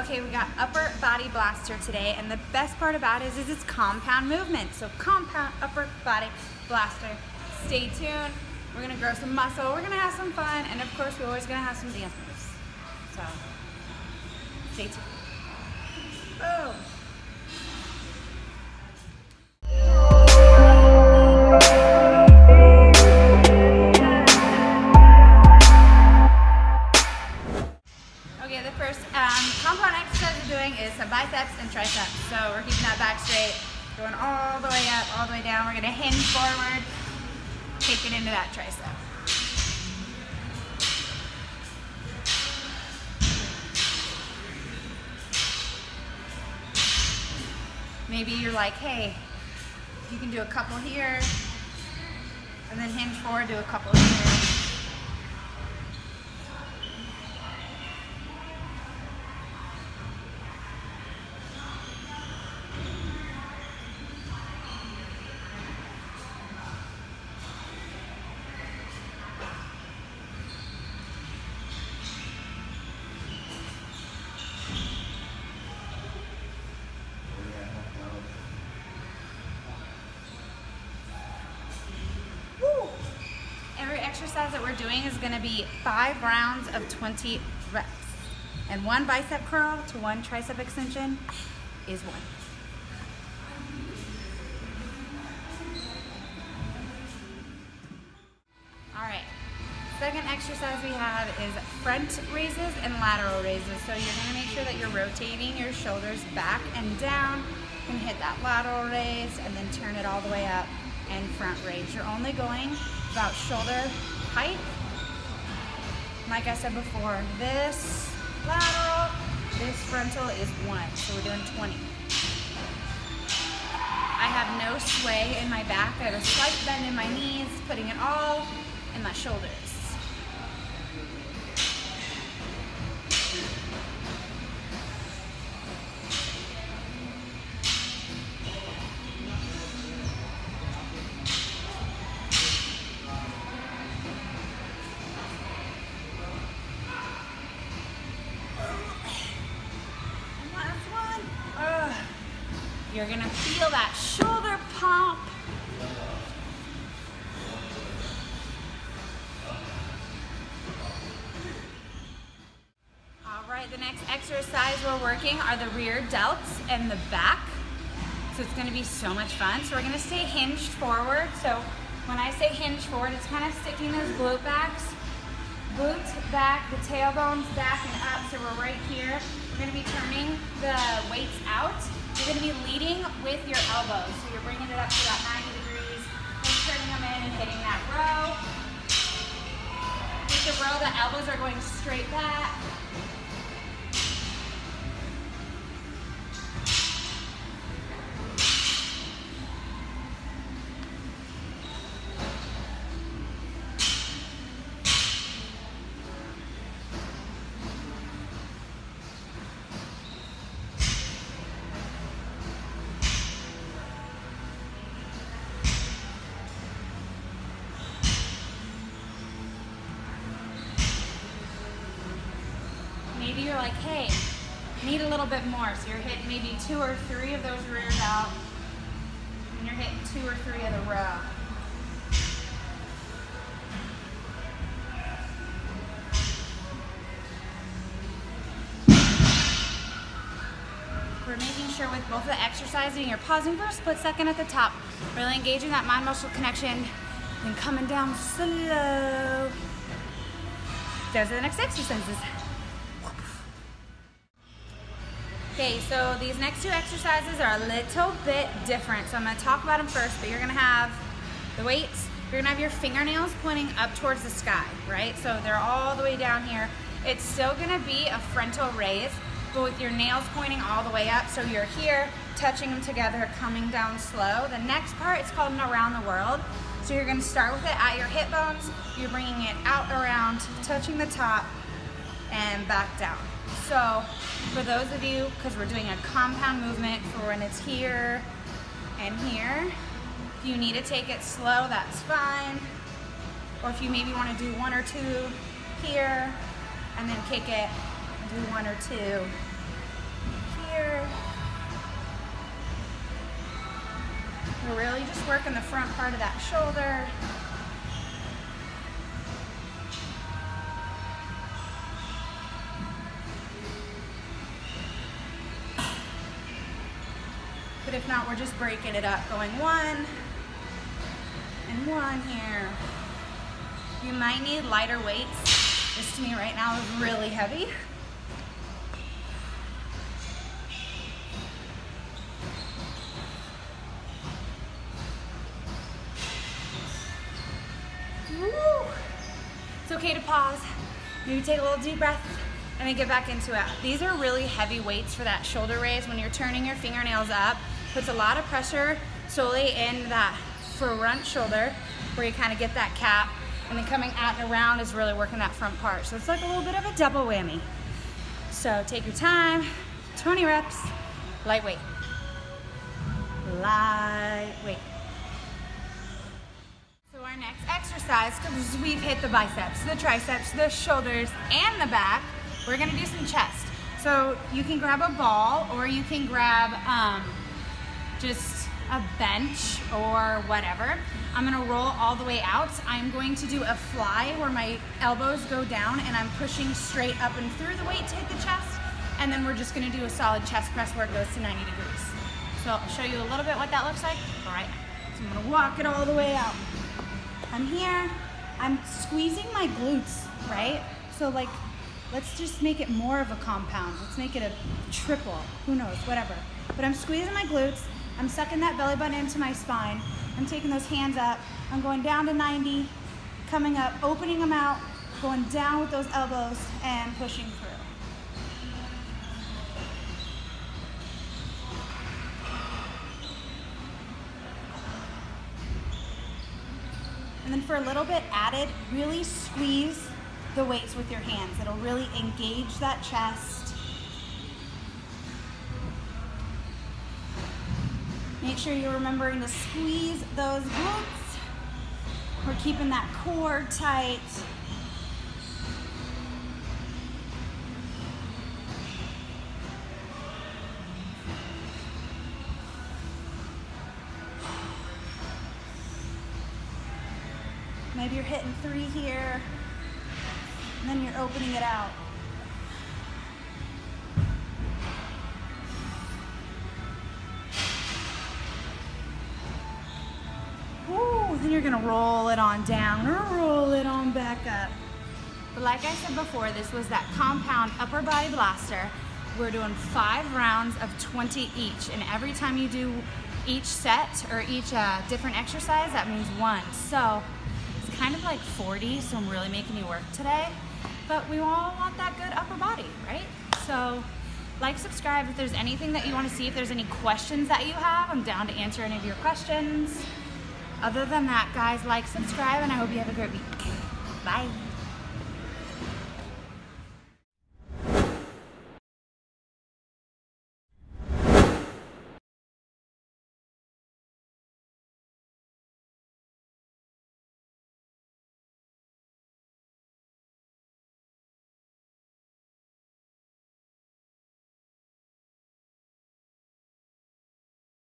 Okay, we got upper body blaster today, and the best part about it is it's compound movement. So compound upper body blaster. Stay tuned. We're gonna grow some muscle, we're gonna have some fun, and of course we're always gonna have some dance moves. So stay tuned. Boom. Okay, the first compound exercise we're doing is some biceps and triceps. So we're keeping that back straight, going all the way up, all the way down. We're gonna hinge forward, take it into that tricep. Maybe you're like, hey, you can do a couple here, and then hinge forward, do a couple here. Exercise that we're doing is going to be 5 rounds of 20 reps, and 1 bicep curl to 1 tricep extension is 1. Alright, second exercise we have is front raises and lateral raises. So you're going to make sure that you're rotating your shoulders back and down and hit that lateral raise and then turn it all the way up and front raise. You're only going about shoulder height. Like I said before, this lateral, this frontal is 1, so we're doing 20. I have no sway in my back. I have a slight bend in my knees, putting it all in my shoulders. You're gonna feel that shoulder pump. All right, the next exercise we're working are the rear delts and the back. So it's gonna be so much fun. So we're gonna stay hinged forward. So when I say hinge forward, it's kind of sticking those glute backs. Glutes back, the tailbones back and up. So we're right here. We're gonna be turning the weights out. You're going to be leading with your elbows. So you're bringing it up to about 90 degrees, then turning them in and hitting that row. With the row, the elbows are going straight back. Maybe you're like, hey, need a little bit more. So you're hitting maybe 2 or 3 of those rears out, and you're hitting 2 or 3 of the row. We're making sure with both the exercising, you're pausing for a split second at the top, really engaging that mind-muscle connection, and coming down slow. Those are the next exercises. Okay, so these next 2 exercises are a little bit different. So I'm gonna talk about them first, but you're gonna have the weights, you're gonna have your fingernails pointing up towards the sky, right? So they're all the way down here. It's still gonna be a frontal raise, but with your nails pointing all the way up. So you're here, touching them together, coming down slow. The next part is called an around the world. So you're gonna start with it at your hip bones, you're bringing it out around, touching the top, and back down. So for those of you, because we're doing a compound movement for when it's here and here, if you need to take it slow, that's fine. Or if you maybe want to do 1 or 2 here and then kick it, do 1 or 2 We're really just working the front part of that shoulder. But if not, we're just breaking it up, going 1 and 1 here. You might need lighter weights. This to me right now is really heavy. Woo. It's okay to pause. Maybe take a little deep breath and then get back into it. These are really heavy weights for that shoulder raise. When you're turning your fingernails up, puts a lot of pressure solely in that front shoulder where you kind of get that cap, and then coming out and around is really working that front part. So it's like a little bit of a double whammy. So take your time, 20 reps, lightweight. Lightweight. So our next exercise, because we've hit the biceps, the triceps, the shoulders, and the back, we're gonna do some chest. So you can grab a ball, or you can grab just a bench or whatever. I'm gonna roll all the way out. I'm going to do a fly where my elbows go down and I'm pushing straight up and through the weight to hit the chest. And then we're just gonna do a solid chest press where it goes to 90 degrees. So I'll show you a little bit what that looks like right now. So I'm gonna walk it all the way out. I'm here, I'm squeezing my glutes, right? So like, let's just make it more of a compound. Let's make it a triple, who knows, whatever. But I'm squeezing my glutes, I'm sucking that belly button into my spine. I'm taking those hands up. I'm going down to 90, coming up, opening them out, going down with those elbows and pushing through. And then for a little bit added, really squeeze the weights with your hands. It'll really engage that chest. Make sure you're remembering to squeeze those glutes. We're keeping that core tight. Maybe you're hitting 3 here, and then you're opening it out. Then you're gonna roll it on down or roll it on back up. But like I said before, this was that compound upper body blaster. We're doing 5 rounds of 20 each, and every time you do each set or each different exercise, that means 1. So it's kind of like 40, so I'm really making you work today. But we all want that good upper body, right? So like, subscribe if there's anything that you want to see. If there's any questions that you have, I'm down to answer any of your questions. Other than that, guys, like, subscribe, and I hope you have a great week. Bye.